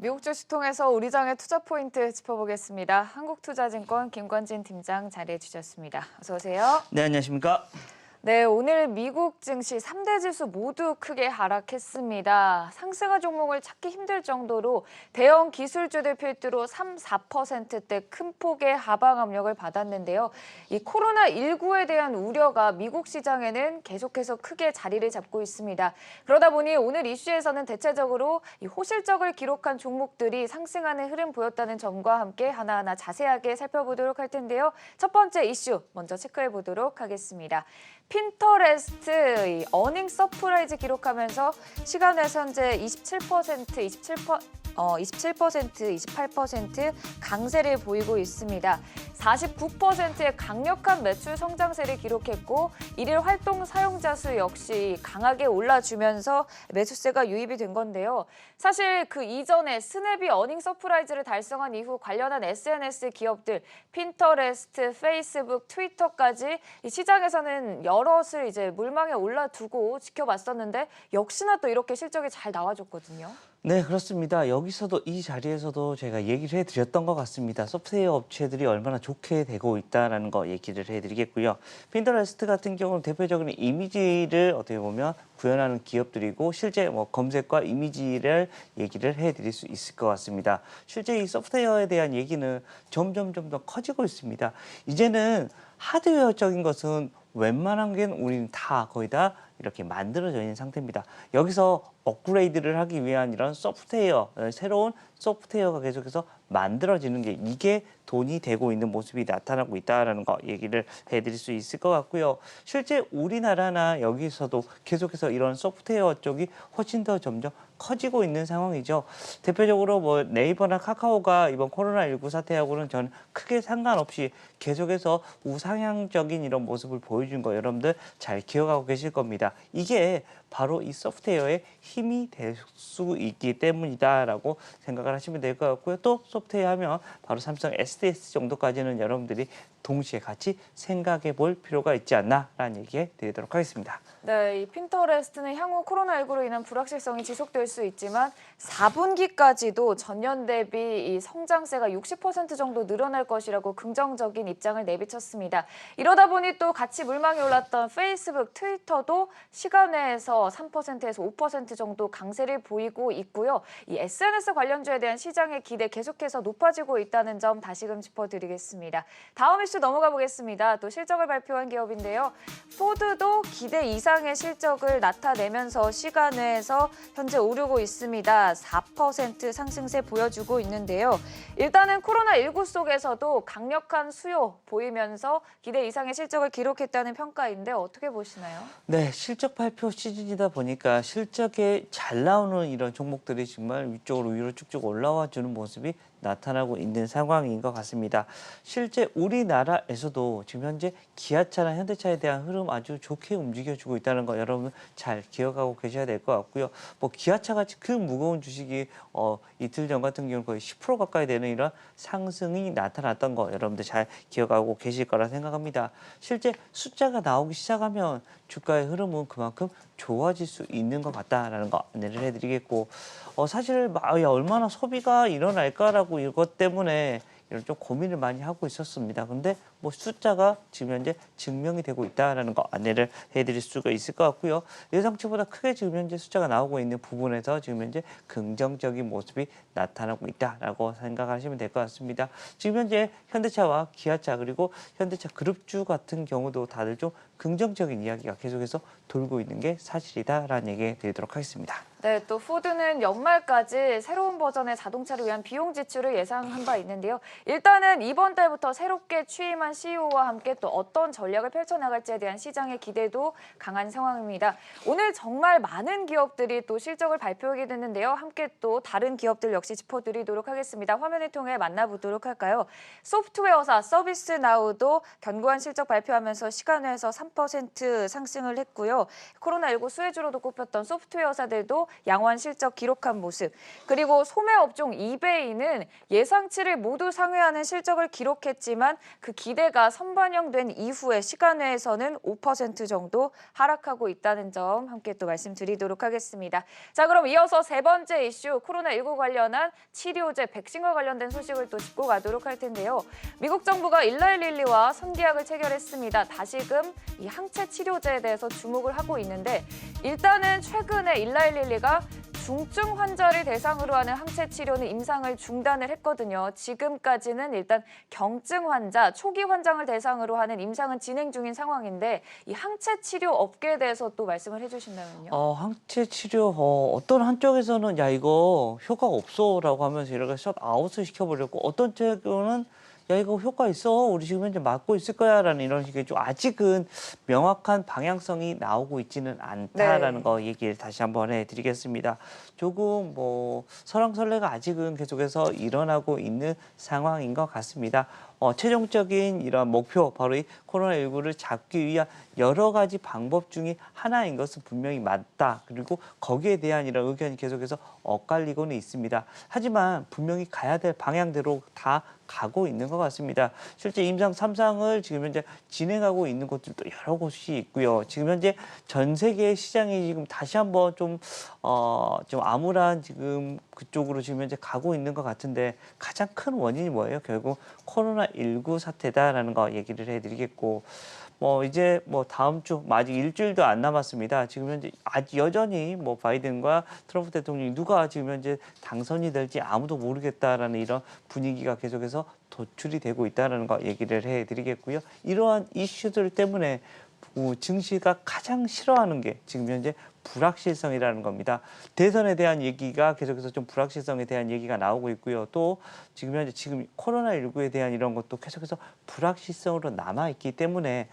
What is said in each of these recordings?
미국 주식 통해서 우리 장의 투자 포인트 짚어보겠습니다. 한국투자증권 김관진 팀장 자리해 주셨습니다. 어서 오세요. 네, 안녕하십니까? 네, 오늘 미국 증시 3대 지수 모두 크게 하락했습니다. 상승한 종목을 찾기 힘들 정도로 대형 기술주들 필두로 3, 4%대 큰 폭의 하방 압력을 받았는데요. 이 코로나19에 대한 우려가 미국 시장에는 계속해서 크게 자리를 잡고 있습니다. 그러다 보니 오늘 이슈에서는 대체적으로 이 호실적을 기록한 종목들이 상승하는 흐름 보였다는 점과 함께 하나하나 자세하게 살펴보도록 할 텐데요. 첫 번째 이슈 먼저 체크해 보도록 하겠습니다. 핀터레스트 이 어닝 서프라이즈 기록하면서 시간에서 현재 28% 강세를 보이고 있습니다. 49%의 강력한 매출 성장세를 기록했고 일일 활동 사용자 수 역시 강하게 올라주면서 매수세가 유입이 된 건데요. 사실 그 이전에 스냅이 어닝 서프라이즈를 달성한 이후 관련한 SNS 기업들 핀터레스트, 페이스북, 트위터까지 이 시장에서는 여럿을 이제 물망에 올라두고 지켜봤었는데 역시나 또 이렇게 실적이 잘 나와줬거든요. 네, 그렇습니다. 여기서도 이 자리에서도 제가 얘기를 해드렸던 것 같습니다. 소프트웨어 업체들이 얼마나 좋게 되고 있다는 거 얘기를 해드리겠고요. 핀터레스트 같은 경우는 대표적으로 이미지를 어떻게 보면 구현하는 기업들이고 실제 검색과 이미지를 얘기를 해드릴 수 있을 것 같습니다. 실제 이 소프트웨어에 대한 얘기는 점점 더 커지고 있습니다. 이제는 하드웨어적인 것은 웬만한 게 우리는 다 거의 다 이렇게 만들어져 있는 상태입니다. 여기서 업그레이드를 하기 위한 이런 소프트웨어, 새로운 소프트웨어가 계속해서 만들어지는 게 이게 돈이 되고 있는 모습이 나타나고 있다는 거 얘기를 해드릴 수 있을 것 같고요. 실제 우리나라나 여기서도 계속해서 이런 소프트웨어 쪽이 훨씬 더 점점 커지고 있는 상황이죠. 대표적으로 네이버나 카카오가 이번 코로나19 사태하고는 저는 크게 상관없이 계속해서 우상향적인 이런 모습을 보여준 거 여러분들 잘 기억하고 계실 겁니다. 이게 바로 이 소프트웨어의 힘이 될 수 있기 때문이다라고 생각을 하시면 될 것 같고요. 또 소프트웨어 하면 바로 삼성 SDS 정도까지는 여러분들이 동시에 같이 생각해 볼 필요가 있지 않나라는 얘기 드리도록 하겠습니다. 네, 이 핀터레스트는 향후 코로나19로 인한 불확실성이 지속될 수 있지만 4분기까지도 전년 대비 이 성장세가 60% 정도 늘어날 것이라고 긍정적인 입장을 내비쳤습니다. 이러다 보니 또 같이 물망에 올랐던 페이스북, 트위터도 시간 내에서 3%에서 5% 정도 강세를 보이고 있고요. 이 SNS 관련주에 대한 시장의 기대 계속해서 높아지고 있다는 점 다시금 짚어드리겠습니다. 다음 이슈 넘어가 보겠습니다. 또 실적을 발표한 기업인데요. 포드도 기대 이상의 실적을 나타내면서 시간외에서 현재 오르고 있습니다. 4% 상승세 보여주고 있는데요. 일단은 코로나19 속에서도 강력한 수요 보이면서 기대 이상의 실적을 기록했다는 평가인데 어떻게 보시나요? 네, 실적 발표 시즌이다 보니까 실적에 잘 나오는 이런 종목들이 정말 위쪽으로 위로 쭉쭉 올라와 주는 모습이 나타나고 있는 상황인 것 같습니다. 실제 우리나라에서도 지금 현재 기아차나 현대차에 대한 흐름 아주 좋게 움직여주고 있다는 거 여러분 잘 기억하고 계셔야 될 것 같고요. 기아차 같이 그 무거운 주식이 이틀 전 같은 경우는 거의 10% 가까이 되는 이런 상승이 나타났던 거 여러분들 잘 기억하고 계실 거라 생각합니다. 실제 숫자가 나오기 시작하면 주가의 흐름은 그만큼 좋아질 수 있는 것 같다라는 거 안내를 해드리겠고 사실 얼마나 소비가 일어날까라고 이것 때문에 이런 좀 고민을 많이 하고 있었습니다. 근데 숫자가 지금 현재 증명이 되고 있다라는 거 안내를 해드릴 수가 있을 것 같고요. 예상치보다 크게 지금 현재 숫자가 나오고 있는 부분에서 지금 현재 긍정적인 모습이 나타나고 있다라고 생각하시면 될 것 같습니다. 지금 현재 현대차와 기아차 그리고 현대차 그룹주 같은 경우도 다들 좀 긍정적인 이야기가 계속해서 돌고 있는 게 사실이다라는 얘기 드리도록 하겠습니다. 네, 또 포드는 연말까지 새로운 버전의 자동차를 위한 비용 지출을 예상한 바 있는데요. 일단은 이번 달부터 새롭게 취임한 CEO와 함께 또 어떤 전략을 펼쳐나갈지에 대한 시장의 기대도 강한 상황입니다. 오늘 정말 많은 기업들이 또 실적을 발표하게 됐는데요. 함께 또 다른 기업들 역시 짚어드리도록 하겠습니다. 화면을 통해 만나보도록 할까요? 소프트웨어사 서비스나우도 견고한 실적 발표하면서 시간외에서 3% 상승을 했고요. 코로나19 수혜주로도 꼽혔던 소프트웨어사들도 양호한 실적 기록한 모습. 그리고 소매업종 이베이는 예상치를 모두 상회하는 실적을 기록했지만 그 기대가 선반영된 이후에 시간외에서는 5% 정도 하락하고 있다는 점 함께 또 말씀드리도록 하겠습니다. 자, 그럼 이어서 세 번째 이슈 코로나19 관련한 치료제 백신과 관련된 소식을 또 짚고 가도록 할 텐데요. 미국 정부가 일라일릴리와 선계약을 체결했습니다. 다시금 이 항체 치료제에 대해서 주목을 하고 있는데 일단은 최근에 일라일릴리가 중증 환자를 대상으로 하는 항체 치료는 임상을 중단을 했거든요. 지금까지는 일단 경증 환자, 초기 환장을 대상으로 하는 임상은 진행 중인 상황인데 이 항체 치료 업계에 대해서 또 말씀을 해주신다면요. 항체 치료 어떤 한쪽에서는 야 이거 효과가 없어라고 하면서 이렇게 셧아웃을 시켜버렸고 어떤 쪽은 야 이거 효과 있어 우리 지금 현재 맞고 있을 거야라는 이런 식의 좀 아직은 명확한 방향성이 나오고 있지는 않다라는 거 얘기를 다시 한번 해드리겠습니다. 조금 설왕설래가 아직은 계속해서 일어나고 있는 상황인 것 같습니다. 최종적인 이런 목표 바로 이 코로나19를 잡기 위한 여러 가지 방법 중에 하나인 것은 분명히 맞다. 그리고 거기에 대한 이런 의견이 계속해서 엇갈리고는 있습니다. 하지만 분명히 가야 될 방향대로 다 가고 있는 것 같습니다. 실제 임상 3상을 지금 현재 진행하고 있는 곳들도 여러 곳이 있고요. 지금 현재 전 세계 시장이 지금 다시 한번 좀 암울한 지금 그쪽으로 지금 현재 가고 있는 것 같은데 가장 큰 원인이 뭐예요? 결국 코로나19 사태다라는 거 얘기를 해드리겠고 이제 다음 주 아직 일주일도 안 남았습니다. 지금 현재 아직 여전히 바이든과 트럼프 대통령이 누가 지금 현재 당선이 될지 아무도 모르겠다라는 이런 분위기가 계속해서 도출이 되고 있다는 거 얘기를 해드리겠고요. 이러한 이슈들 때문에 증시가 가장 싫어하는 게 지금 현재 불확실성이라는 겁니다. 대선에 대한 얘기가 계속해서 좀 불확실성에 대한 얘기가 나오고 있고요. 또 지금 현재 코로나19에 대한 이런 것도 계속해서 불확실성으로 남아있기 때문에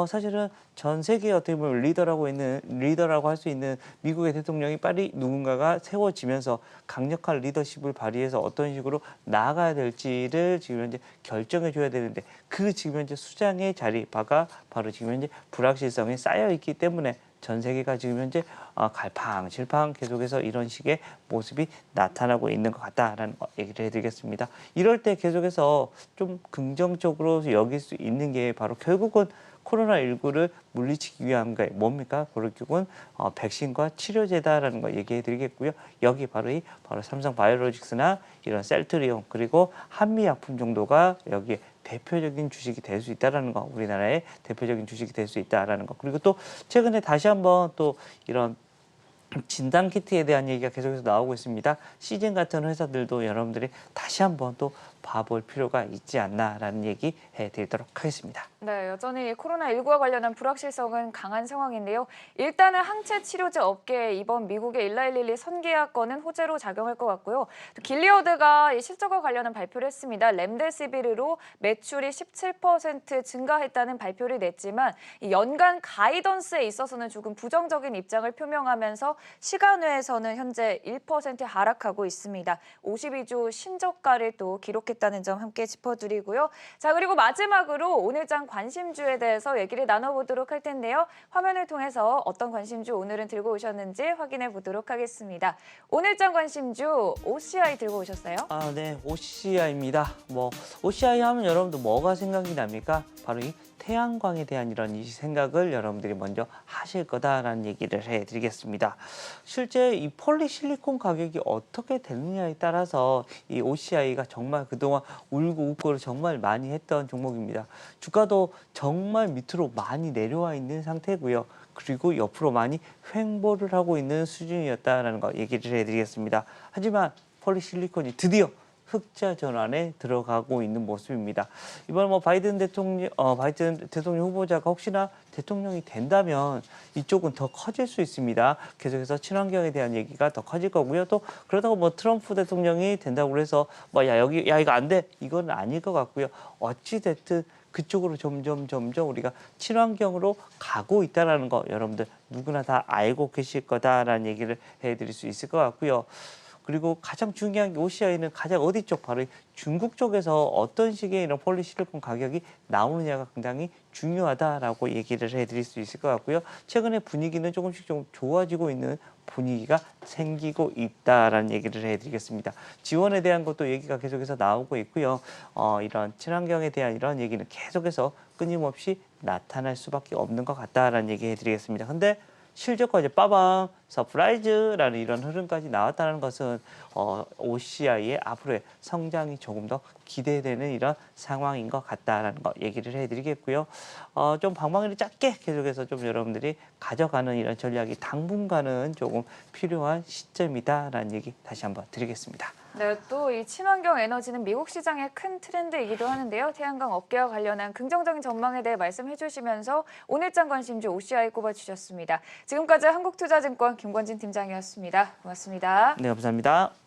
사실은 전 세계 어떻게 보면 리더라고 할 수 있는 미국의 대통령이 빨리 누군가가 세워지면서 강력한 리더십을 발휘해서 어떤 식으로 나아가야 될지를 지금 현재 결정해 줘야 되는데 그 지금 현재 수장의 자리가 바로 지금 현재 불확실성이 쌓여 있기 때문에 전 세계가 지금 현재 갈팡질팡 계속해서 이런 식의 모습이 나타나고 있는 것 같다라는 거 얘기를 해드리겠습니다. 이럴 때 계속해서 좀 긍정적으로 여길 수 있는 게 바로 결국은 코로나19를 물리치기 위한 게 뭡니까? 결국은 백신과 치료제다라는 거 얘기해드리겠고요. 여기 바로 삼성바이오로직스나 이런 셀트리온 그리고 한미약품 정도가 여기에 대표적인 주식이 될 수 있다라는 거, 우리나라의 대표적인 주식이 될 수 있다라는 거. 그리고 또 최근에 다시 한번 또 이런 진단 키트에 대한 얘기가 계속해서 나오고 있습니다. 시즌 같은 회사들도 여러분들이 다시 한번 또 봐볼 필요가 있지 않나라는 얘기 해드리도록 하겠습니다. 네, 여전히 코로나19와 관련한 불확실성은 강한 상황인데요. 일단은 항체 치료제 업계에 이번 미국의 일라일릴리 선계약 건은 호재로 작용할 것 같고요. 또 길리어드가 이 실적과 관련한 발표를 했습니다. 렘데시비르로 매출이 17% 증가했다는 발표를 냈지만 이 연간 가이던스에 있어서는 조금 부정적인 입장을 표명하면서 시간외에서는 현재 1% 하락하고 있습니다. 52주 신저가를 또 기록했다는 점 함께 짚어드리고요. 자, 그리고 마지막으로 오늘장 관심주에 대해서 얘기를 나눠보도록 할 텐데요. 화면을 통해서 어떤 관심주 오늘은 들고 오셨는지 확인해 보도록 하겠습니다. 오늘장 관심주 OCI 들고 오셨어요? 네, OCI입니다. OCI 하면 여러분들 뭐가 생각이 납니까? 바로 이 태양광에 대한 이런 생각을 여러분들이 먼저 하실 거다라는 얘기를 해드리겠습니다. 실제 이 폴리실리콘 가격이 어떻게 되느냐에 따라서 이 OCI가 정말 그동안 울고 웃고를 정말 많이 했던 종목입니다. 주가도 정말 밑으로 많이 내려와 있는 상태고요. 그리고 옆으로 많이 횡보를 하고 있는 수준이었다는 거 얘기를 해드리겠습니다. 하지만 폴리실리콘이 드디어 흑자 전환에 들어가고 있는 모습입니다. 이번 바이든 대통령 후보자가 혹시나 대통령이 된다면 이쪽은 더 커질 수 있습니다. 계속해서 친환경에 대한 얘기가 더 커질 거고요. 또 그러다가 트럼프 대통령이 된다고 해서 야 이거 안 돼. 이건 아닐 것 같고요. 어찌 됐든 그쪽으로 점점 우리가 친환경으로 가고 있다라는 거 여러분들 누구나 다 알고 계실 거다라는 얘기를 해드릴 수 있을 것 같고요. 그리고 가장 중요한 게 OCI는 가장 어디 쪽 바로 중국 쪽에서 어떤 식의 이런 폴리실리콘 가격이 나오느냐가 굉장히 중요하다라고 얘기를 해드릴 수 있을 것 같고요. 최근에 분위기는 조금씩 좀 좋아지고 있는 분위기가 생기고 있다라는 얘기를 해드리겠습니다. 지원에 대한 것도 얘기가 계속해서 나오고 있고요. 이런 친환경에 대한 이런 얘기는 계속해서 끊임없이 나타날 수밖에 없는 것 같다라는 얘기 해드리겠습니다. 근데 실적과 이제 빠밤 서프라이즈라는 이런 흐름까지 나왔다는 것은 OCI의 앞으로의 성장이 조금 더 기대되는 이런 상황인 것 같다라는 거 얘기를 해드리겠고요. 좀 방망이를 짧게 계속해서 좀 여러분들이 가져가는 이런 전략이 당분간은 조금 필요한 시점이다라는 얘기 다시 한번 드리겠습니다. 네, 또 이 친환경 에너지는 미국 시장의 큰 트렌드이기도 하는데요. 태양광 업계와 관련한 긍정적인 전망에 대해 말씀해 주시면서 오늘장 관심주 OCI 꼽아주셨습니다. 지금까지 한국투자증권 김권진 팀장이었습니다. 고맙습니다. 네, 감사합니다.